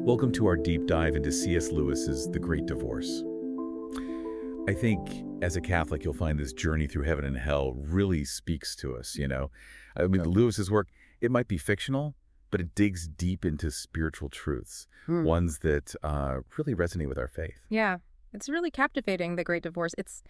Welcome to our deep dive into C.S. Lewis's The Great Divorce. I think as a Catholic, you'll find this journey through heaven and hell really speaks to us, you know? I mean, Lewis's work, it might be fictional, but it digs deep into spiritual truths, ones that really resonate with our faith. Yeah, it's really captivating, The Great Divorce. It's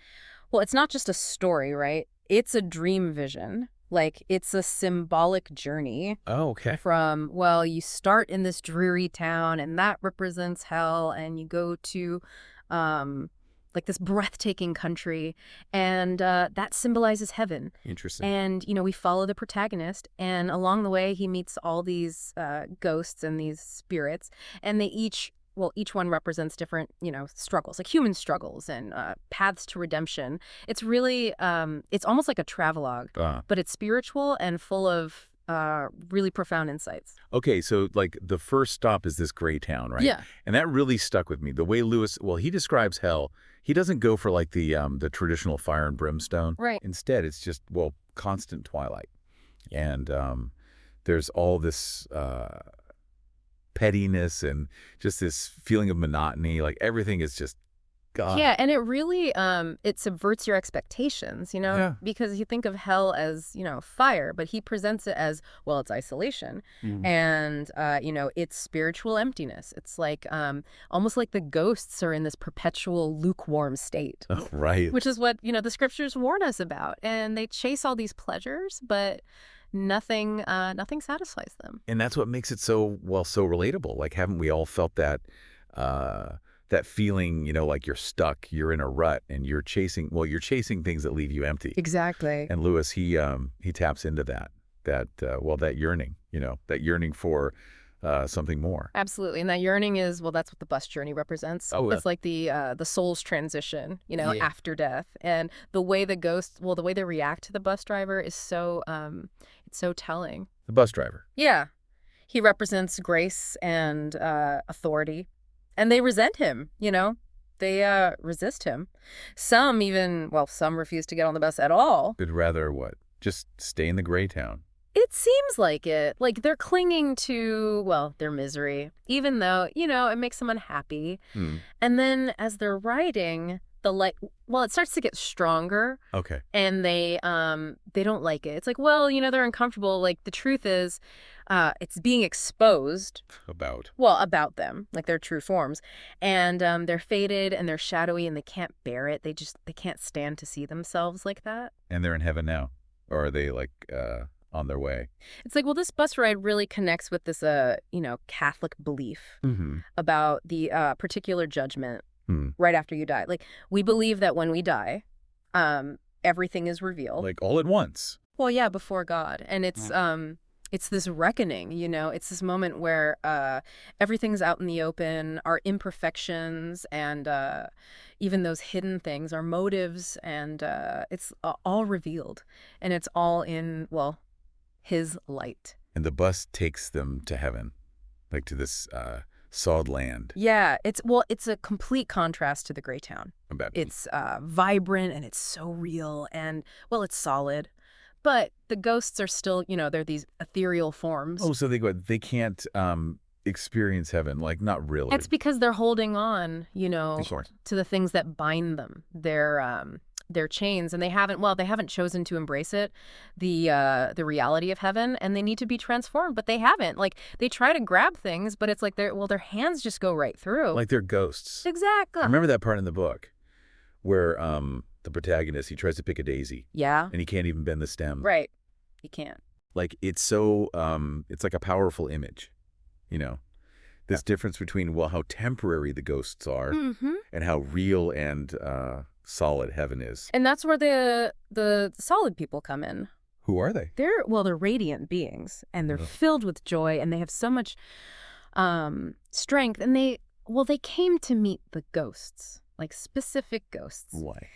not just a story, right? It's a dream vision. Like, it's a symbolic journey. Oh, okay. From, well, you start in this dreary town, and that represents hell, and you go to, like, this breathtaking country, and that symbolizes heaven. Interesting. And, we follow the protagonist, and along the way, he meets all these ghosts and these spirits, and they each one represents different, struggles, like human struggles and paths to redemption. It's really, it's almost like a travelogue, but it's spiritual and full of really profound insights. Okay, so like the first stop is this gray town, right? Yeah. And that really stuck with me. The way Lewis, he describes hell, he doesn't go for like the traditional fire and brimstone. Right. Instead, it's just, constant twilight. And there's all this pettiness and just this feeling of monotony. Like everything is just God. Yeah, and it really it subverts your expectations, Yeah. because you think of hell as, fire, but he presents it as, it's isolation. And, it's spiritual emptiness. It's like almost like the ghosts are in this perpetual lukewarm state. Oh, right. Which is what, the scriptures warn us about. And they chase all these pleasures, but nothing satisfies them. And that's what makes it so relatable. Like, haven't we all felt that that feeling, like you're stuck, you're in a rut, and you're chasing things that leave you empty. Exactly. And Lewis, he taps into that yearning, that yearning for something more. Absolutely. And that yearning is, that's what the bus journey represents. Oh, it's like the soul's transition, Yeah. after death. And the way the ghosts, the way they react to the bus driver is so, it's so telling. The bus driver. Yeah. He represents grace and authority. And they resent him, They resist him. Some refuse to get on the bus at all. They'd rather what? Just stay in the gray town. It seems like it. Like they're clinging to, their misery, even though, it makes them unhappy. And then as they're riding, the light, it starts to get stronger. Okay. And they don't like it. It's like, they're uncomfortable. Like the truth is, it's being exposed. About them, like their true forms. And they're faded and they're shadowy and they can't bear it. They can't stand to see themselves like that. And they're in heaven now? Or are they on their way? It's like, this bus ride really connects with this, Catholic belief about the particular judgment right after you die. Like, we believe that when we die, everything is revealed. Like all at once? Before God. And it's this reckoning, It's this moment where everything's out in the open, our imperfections and even those hidden things, our motives, and it's all revealed. And it's all in, his light. And the bus takes them to heaven, like to this sod land. Yeah, it's a complete contrast to the gray town. It's vibrant and it's so real and, it's solid. But the ghosts are still, they're these ethereal forms. Oh, so they can't experience heaven, like not really. It's because they're holding on, Sure. to the things that bind them, their chains, and they haven't chosen to embrace it, the reality of heaven, and they need to be transformed, but they haven't. Like they try to grab things, but it's like their hands just go right through. Like they're ghosts. Exactly. I remember that part in the book where the protagonist, he tries to pick a daisy. Yeah. And he can't even bend the stem. Right. He can't. Like it's so it's like a powerful image, This difference between how temporary the ghosts are and how real and solid heaven is. And that's where the solid people come in. Who are they? They're radiant beings, and they're filled with joy, and they have so much strength, and they came to meet the ghosts, like specific ghosts. Why?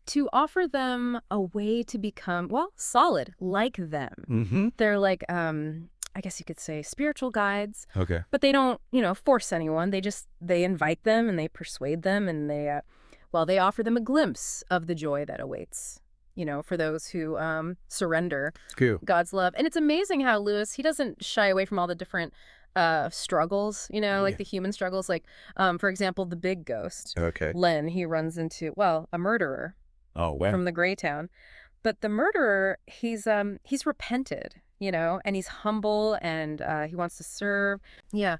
To offer them a way to become, solid, like them. They're like, I guess you could say spiritual guides. Okay. But they don't, force anyone. They invite them and they persuade them, and they offer them a glimpse of the joy that awaits, for those who surrender God's love. And it's amazing how Lewis, he doesn't shy away from all the different struggles, you know, like Yeah. the human struggles. Like, for example, the big ghost, Okay. Len, he runs into, well, a murderer Oh, wow. from the Gray Town. But the murderer, he's repented, you know, and he's humble and he wants to serve. Yeah.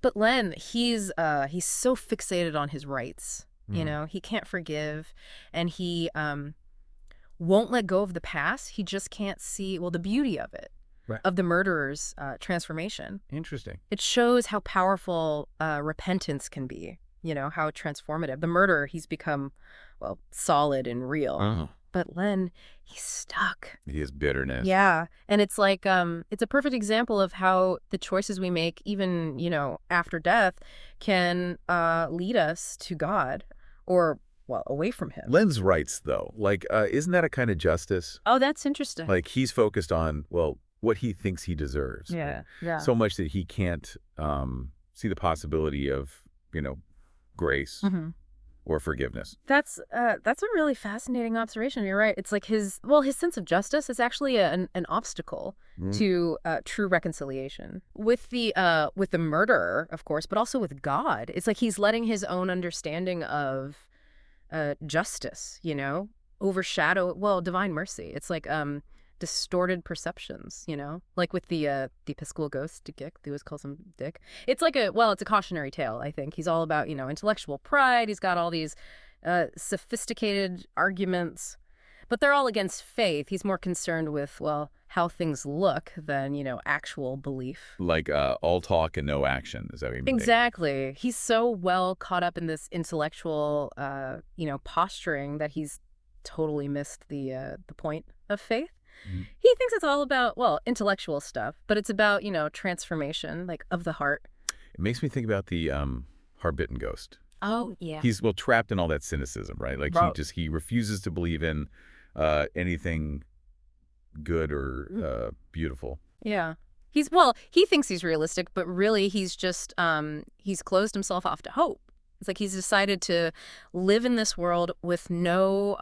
But Len, he's so fixated on his rights. You Hmm. know, he can't forgive and he won't let go of the past. He just can't see, well, the beauty of it, Right. of the murderer's transformation. Interesting. It shows how powerful repentance can be, you know, how transformative. The murderer, he's become, well, solid and real. Oh. But Len, he's stuck. He has bitterness. Yeah. And it's like, it's a perfect example of how the choices we make, even, you know, after death, can lead us to God or, well, away from him. Len's rights, though, like, isn't that a kind of justice? Oh, that's interesting. Like, he's focused on, well, what he thinks he deserves. Right? Yeah. Yeah. So much that he can't see the possibility of, grace Hmm. or forgiveness. That's a really fascinating observation. You're right. It's like his sense of justice is actually an obstacle Mm. to true reconciliation with the murderer, of course, but also with God. It's like he's letting his own understanding of justice, you know, overshadow, well, divine mercy. It's like distorted perceptions, you know, like with the Episcopal ghost, Dick. They always calls him Dick. It's like it's a cautionary tale. I think he's all about, you know, intellectual pride. He's got all these sophisticated arguments, but they're all against faith. He's more concerned with, well, how things look than, you know, actual belief. Like, all talk and no action. Is that what you mean? Exactly. He's so well caught up in this intellectual, you know, posturing that he's totally missed the point of faith. Mhm. He thinks it's all about, well, intellectual stuff, but it's about, you know, transformation, like of the heart. It makes me think about the hard-bitten ghost. Oh, yeah. He's, well, trapped in all that cynicism, right? Like, Right. he refuses to believe in anything good or beautiful. Yeah. He thinks he's realistic, but really he's just, he's closed himself off to hope. It's like he's decided to live in this world with no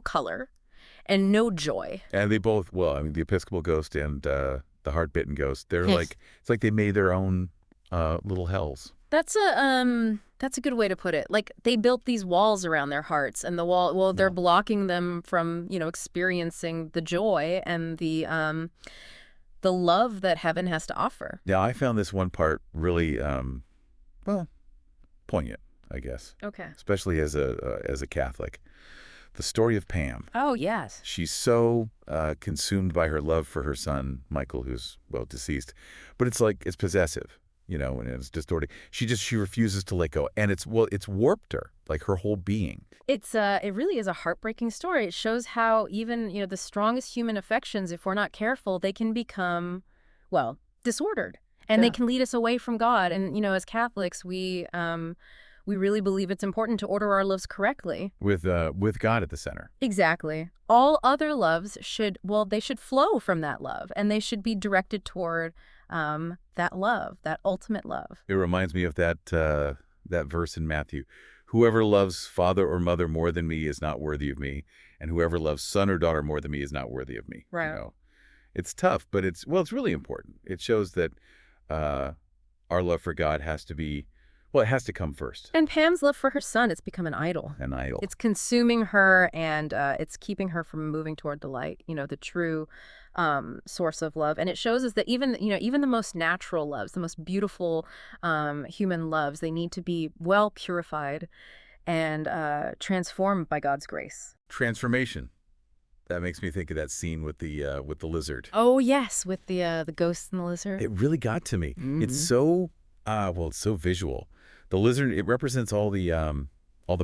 color and no joy. And they both, well, I mean, the Episcopal ghost and the hard-bitten ghost, they're like, it's like they made their own little hells. That's a good way to put it. Like they built these walls around their hearts, and they're blocking them from, you know, experiencing the joy and the love that heaven has to offer. Now, I found this one part really, well, poignant, I guess, Okay. especially as a Catholic. The story of Pam. Oh, yes. She's so consumed by her love for her son, Michael, who's, well, deceased. But it's like, it's possessive, you know, and it's distorted. She refuses to let go. And it's warped her, like her whole being. It really is a heartbreaking story. It shows how even, you know, the strongest human affections, if we're not careful, they can become, well, disordered. And they can lead us away from God. And, you know, as Catholics, we really believe it's important to order our loves correctly. With God at the center. Exactly. All other loves they should flow from that love, and they should be directed toward that love, that ultimate love. It reminds me of that verse in Matthew. Whoever loves father or mother more than me is not worthy of me, and whoever loves son or daughter more than me is not worthy of me. Right. You know? It's tough, but it's really important. It shows that our love for God has to be, well, it has to come first. And Pam's love for her son, it's become an idol. An idol. It's consuming her, and it's keeping her from moving toward the light, you know, the true source of love. And it shows us that even the most natural loves, the most beautiful human loves, they need to be well purified and transformed by God's grace. Transformation. That makes me think of that scene with the lizard. Oh, yes, with the ghost and the lizard. It really got to me. Mm-hmm. It's so it's so visual. The lizard, it represents all the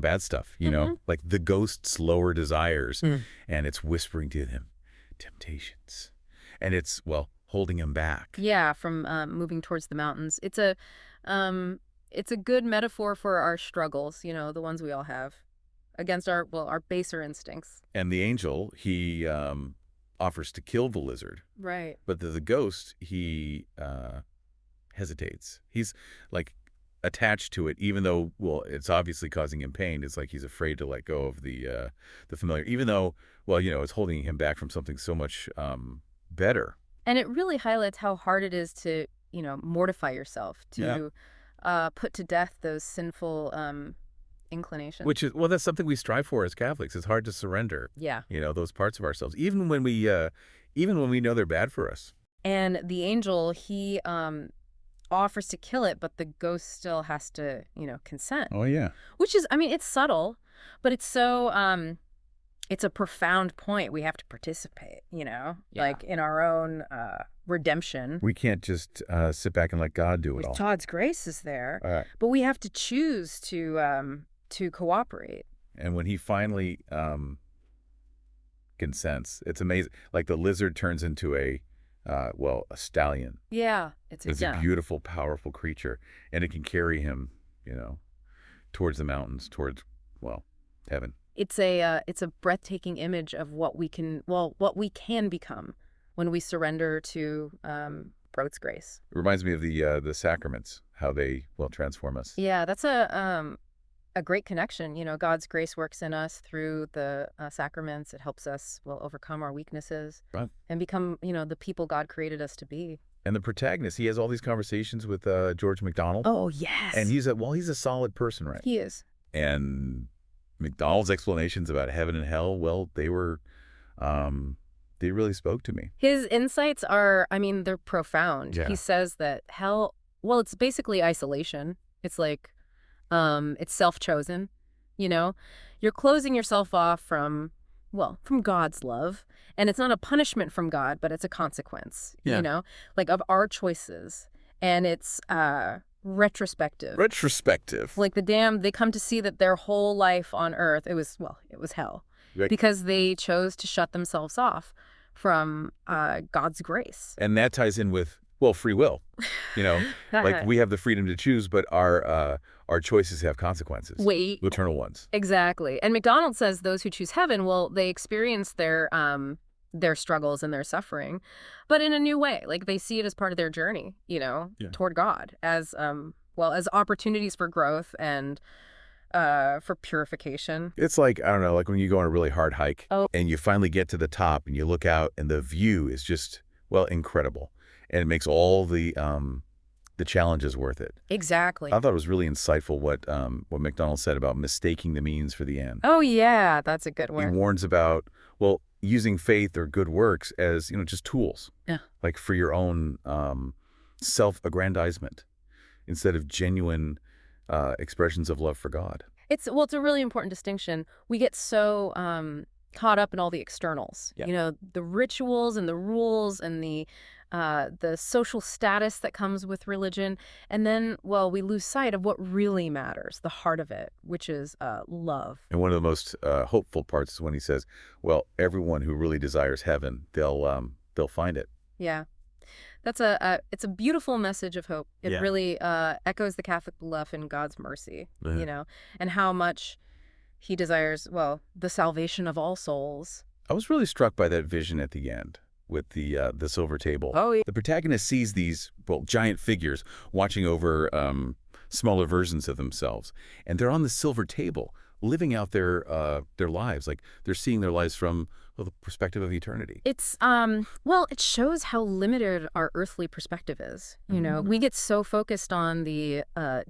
bad stuff, you know, like the ghost's lower desires, and it's whispering to him temptations, and it's, well, holding him back. Yeah, from moving towards the mountains. It's a good metaphor for our struggles, you know, the ones we all have, against our baser instincts. And the angel, he offers to kill the lizard, Right. but the ghost, he hesitates. He's like attached to it, even though, well, it's obviously causing him pain. It's like he's afraid to let go of the familiar, even though, well, you know, it's holding him back from something so much better. And it really highlights how hard it is to mortify yourself, Yeah. to put to death those sinful inclinations. Which is, well, that's something we strive for as Catholics. It's hard to surrender, Yeah. those parts of ourselves, even when we know they're bad for us. And the angel, he offers to kill it, but the ghost still has to, consent. Oh, yeah. Which is, I mean, it's subtle, but it's so, it's a profound point. We have to participate, Yeah. like in our own redemption. We can't just sit back and let God do it all. God's grace is there, All right. but we have to choose to cooperate. And when he finally consents, it's amazing. Like the lizard turns into a stallion. Yeah, It's a beautiful, powerful creature, and it can carry him, towards the mountains, towards, heaven. It's a breathtaking image of what we can become when we surrender to Broad's grace. It reminds me of the sacraments, how they transform us. Yeah, that's a great connection. God's grace works in us through the sacraments. It helps us overcome our weaknesses, Right. and become the people God created us to be. And the protagonist, he has all these conversations with George MacDonald. Oh, yes. And he's a solid person, right? He is. And MacDonald's explanations about heaven and hell, they were, they really spoke to me. His insights are, I mean, they're profound. Yeah. He says that hell, it's basically isolation. It's like, it's self-chosen, You're closing yourself off from God's love. And it's not a punishment from God, but it's a consequence, like of our choices. And it's retrospective. Retrospective. Like the damned, they come to see that their whole life on earth, it was hell. Right. Because they chose to shut themselves off from God's grace. And that ties in with, free will. Like we have the freedom to choose, but our choices have consequences. Wait. Eternal ones. Exactly. And MacDonald says those who choose heaven, they experience their struggles and their suffering, but in a new way. Like they see it as part of their journey, toward God, as as opportunities for growth and for purification. It's like, I don't know, like when you go on a really hard hike and you finally get to the top and you look out and the view is just, incredible. And it makes all the challenges worth it. Exactly. I thought it was really insightful what MacDonald said about mistaking the means for the end. Oh, yeah, that's a good one. He warns about, using faith or good works as, just tools. Yeah. Like for your own self-aggrandizement instead of genuine expressions of love for God. It's a really important distinction. We get so caught up in all the externals, the rituals and the rules and the social status that comes with religion. And then, we lose sight of what really matters, the heart of it, which is love. And one of the most hopeful parts is when he says, everyone who really desires heaven, they'll find it. Yeah. That's it's a beautiful message of hope. It really echoes the Catholic belief in God's mercy, and how much he desires, the salvation of all souls. I was really struck by that vision at the end with the silver table. Oh, yeah. The protagonist sees these, giant figures watching over smaller versions of themselves. And they're on the silver table, living out their lives. Like they're seeing their lives from the perspective of eternity. It's, it shows how limited our earthly perspective is. We get so focused on the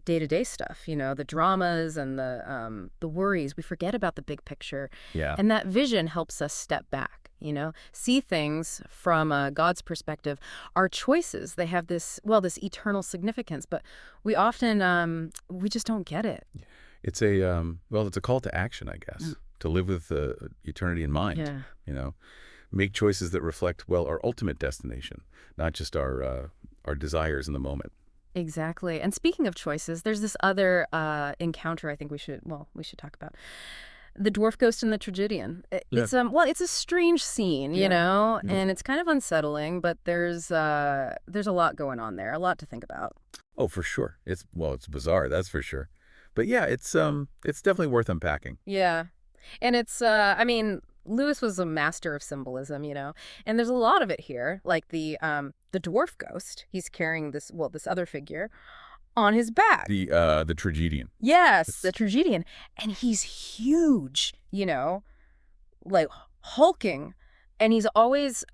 day-to-day stuff, the dramas and the worries. We forget about the big picture. Yeah. And that vision helps us step back, see things from God's perspective. Our choices, they have this eternal significance, but we often, we just don't get it. It's it's a call to action, I guess, to live with eternity in mind. Yeah. Make choices that reflect, our ultimate destination, not just our desires in the moment. Exactly. And speaking of choices, there's this other encounter I think we should talk about. The dwarf ghost and the tragedian. It's it's a strange scene, and it's kind of unsettling, but there's a lot going on there, a lot to think about. Oh, for sure. It's bizarre, that's for sure. But yeah, it's definitely worth unpacking. Yeah. And it's Lewis was a master of symbolism, and there's a lot of it here. Like the dwarf ghost, he's carrying this other figure on his back. The tragedian. Yes, the tragedian. And he's huge, like hulking. And he's always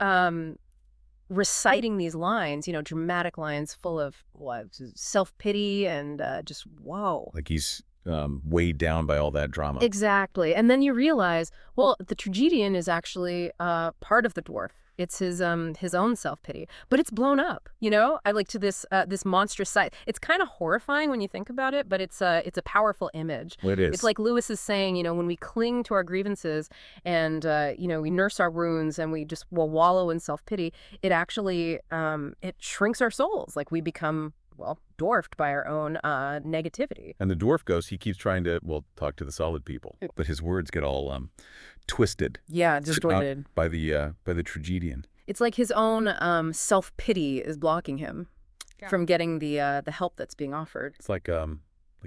reciting these lines, dramatic lines full of what, self-pity and just whoa. Like he's weighed down by all that drama. Exactly. And then you realize, well, the tragedian is actually part of the dwarf. It's his own self-pity, but it's blown up, I like to this monstrous sight. It's kind of horrifying when you think about it, but it's a powerful image. Well, it is. It's like Lewis is saying, when we cling to our grievances and we nurse our wounds and we just will wallow in self-pity, it actually it shrinks our souls. Like we become, well, dwarfed by our own negativity. And the dwarf ghost, he keeps trying to, well, talk to the solid people, but his words get all twisted. Yeah, distorted. By the tragedian. It's like his own self-pity is blocking him from getting the help that's being offered. It's like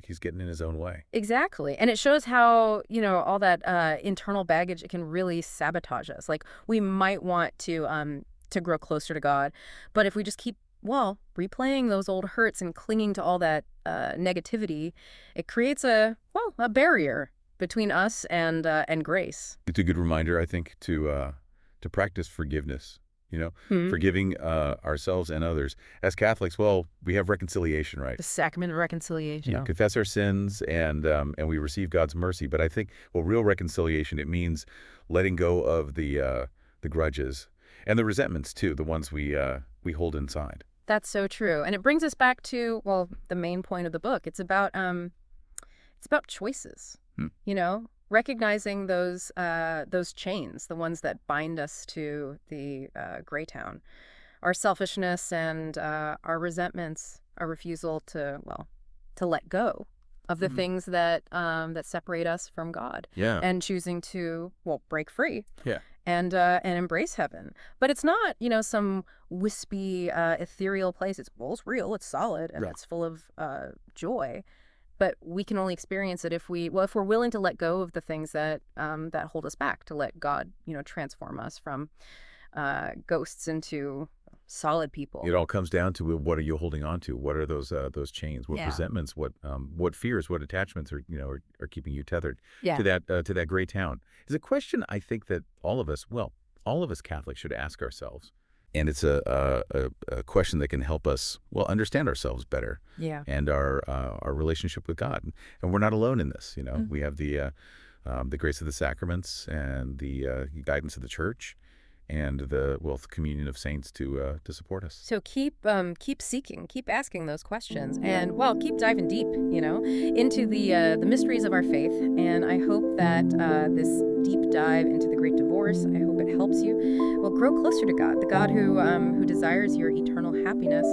he's getting in his own way. Exactly. And it shows how, all that internal baggage, it can really sabotage us. Like we might want to grow closer to God, but if we just keep replaying those old hurts and clinging to all that negativity, it creates a barrier between us and grace. It's a good reminder, I think, to practice forgiveness. Forgiving ourselves and others. As Catholics, we have reconciliation, right? The sacrament of reconciliation. Confess our sins and we receive God's mercy. But I think, real reconciliation, it means letting go of the grudges and the resentments too, the ones we hold inside. That's so true. And it brings us back to, the main point of the book. It's about choices, recognizing those chains, the ones that bind us to the gray town, our selfishness and our resentments, our refusal to let go of the things that separate us from God. Yeah. And choosing to, break free. Yeah. And embrace heaven. But it's not, some wispy, ethereal place. It's real, it's solid, and it's full of joy. But we can only experience it if we're willing to let go of the things that hold us back, to let God, transform us from ghosts into solid people. It all comes down to, what are you holding on to? What are those chains? What resentments? What fears? What attachments are keeping you tethered to that gray town? It's a question I think that all of us Catholics should ask ourselves, and it's a question that can help us understand ourselves better. Yeah. And our relationship with God. And we're not alone in this. We have the grace of the sacraments and the guidance of the Church, and the communion of saints to support us. So keep seeking, keep asking those questions, and keep diving deep, into the mysteries of our faith. And I hope that this deep dive into the Great Divorce, I hope it helps you grow closer to God, the God who desires your eternal happiness.